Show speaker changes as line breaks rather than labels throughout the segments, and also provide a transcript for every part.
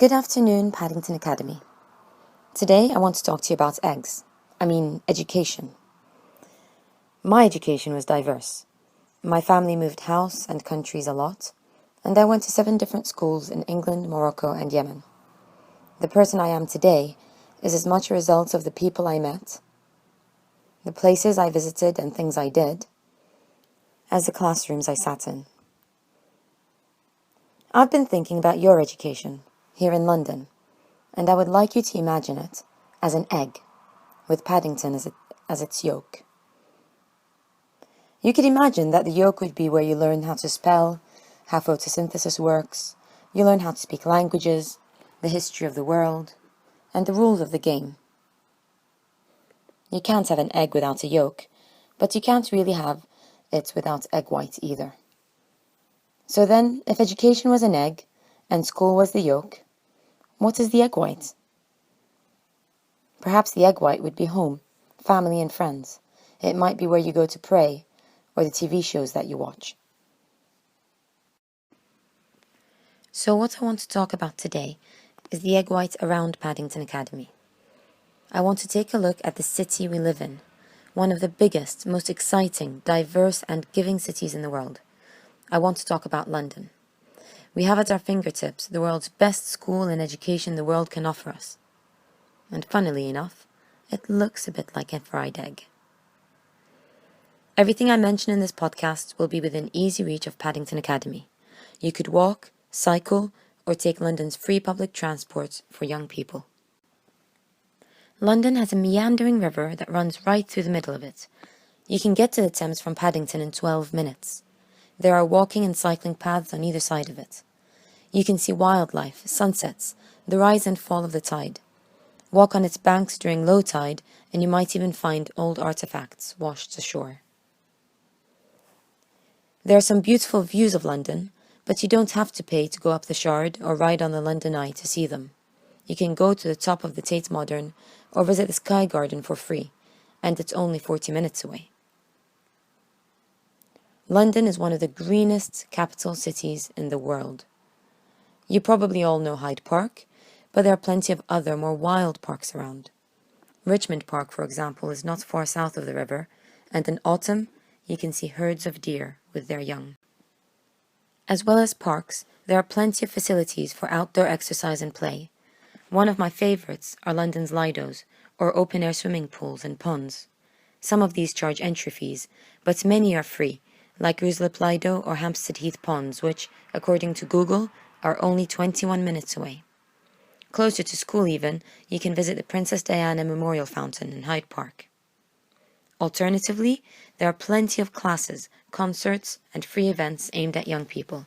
Good afternoon, Paddington Academy. Today I want to talk to you about education. My education was diverse. My family moved house and countries a lot, and I went to 7 different schools in England, Morocco, and Yemen. The person I am today is as much a result of the people I met, the places I visited and things I did, as the classrooms I sat in. I've been thinking about your education here in London, and I would like you to imagine it as an egg, with Paddington as its yolk. You could imagine that the yolk would be where you learn how to spell, how photosynthesis works, you learn how to speak languages, the history of the world, and the rules of the game. You can't have an egg without a yolk, but you can't really have it without egg white either. So then, if education was an egg, and school was the yolk, what is the egg white? Perhaps the egg white would be home, family and friends. It might be where you go to pray, or the TV shows that you watch. So what I want to talk about today is the egg white around Paddington Academy. I want to take a look at the city we live in, one of the biggest, most exciting, diverse and giving cities in the world. I want to talk about London. We have at our fingertips the world's best school and education the world can offer us. And funnily enough, it looks a bit like a fried egg. Everything I mention in this podcast will be within easy reach of Paddington Academy. You could walk, cycle, or take London's free public transport for young people. London has a meandering river that runs right through the middle of it. You can get to the Thames from Paddington in 12 minutes. There are walking and cycling paths on either side of it. You can see wildlife, sunsets, the rise and fall of the tide. Walk on its banks during low tide, and you might even find old artifacts washed ashore. There are some beautiful views of London, but you don't have to pay to go up the Shard or ride on the London Eye to see them. You can go to the top of the Tate Modern or visit the Sky Garden for free, and it's only 40 minutes away. London is one of the greenest capital cities in the world. You probably all know Hyde Park, but there are plenty of other, more wild parks around. Richmond Park, for example, is not far south of the river, and in autumn you can see herds of deer with their young. As well as parks, there are plenty of facilities for outdoor exercise and play. One of my favourites are London's Lidos, or open-air swimming pools and ponds. Some of these charge entry fees, but many are free, like Ruislip Lido or Hampstead Heath Ponds, which, according to Google, are only 21 minutes away. Closer to school even, you can visit the Princess Diana Memorial Fountain in Hyde Park. Alternatively, there are plenty of classes, concerts, and free events aimed at young people.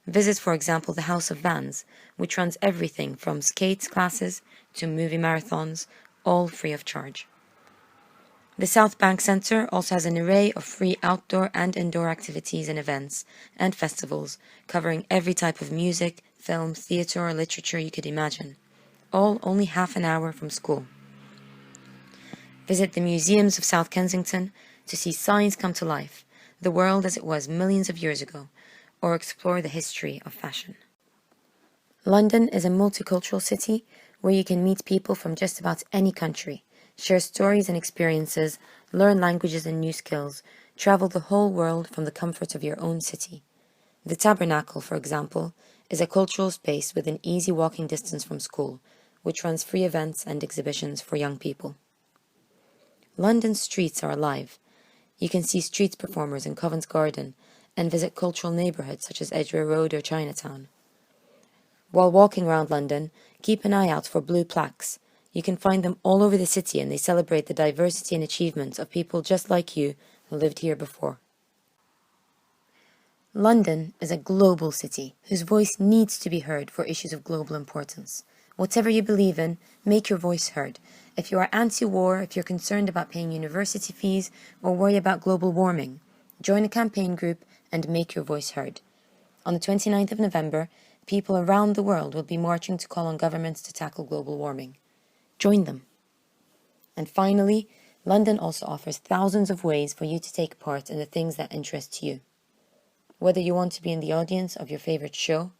Visit, for example, the House of Vans, which runs everything from skate classes to movie marathons, all free of charge. The South Bank Centre also has an array of free outdoor and indoor activities and events and festivals covering every type of music, film, theatre or literature you could imagine, all only half an hour from school. Visit the museums of South Kensington to see science come to life, the world as it was millions of years ago, or explore the history of fashion. London is a multicultural city where you can meet people from just about any country, share stories and experiences, learn languages and new skills, travel the whole world from the comfort of your own city. The Tabernacle, for example, is a cultural space within easy walking distance from school, which runs free events and exhibitions for young people. London's streets are alive. You can see street performers in Covent Garden and visit cultural neighbourhoods such as Edgware Road or Chinatown. While walking around London, keep an eye out for blue plaques. You can find them all over the city and they celebrate the diversity and achievements of people just like you who lived here before. London is a global city whose voice needs to be heard for issues of global importance. Whatever you believe in, make your voice heard. If you are anti-war, if you're concerned about paying university fees, or worry about global warming, join a campaign group and make your voice heard. On the 29th of November, people around the world will be marching to call on governments to tackle global warming. Join them. And finally, London also offers thousands of ways for you to take part in the things that interest you. Whether you want to be in the audience of your favorite show,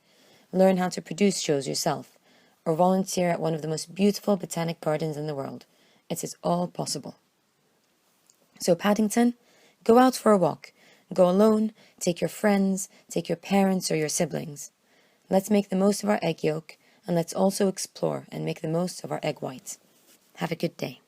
learn how to produce shows yourself, or volunteer at one of the most beautiful botanic gardens in the world. It is all possible. So Paddington, go out for a walk. Go alone, take your friends, take your parents or your siblings. Let's make the most of our egg yolk, and let's also explore and make the most of our egg white. Have a good day.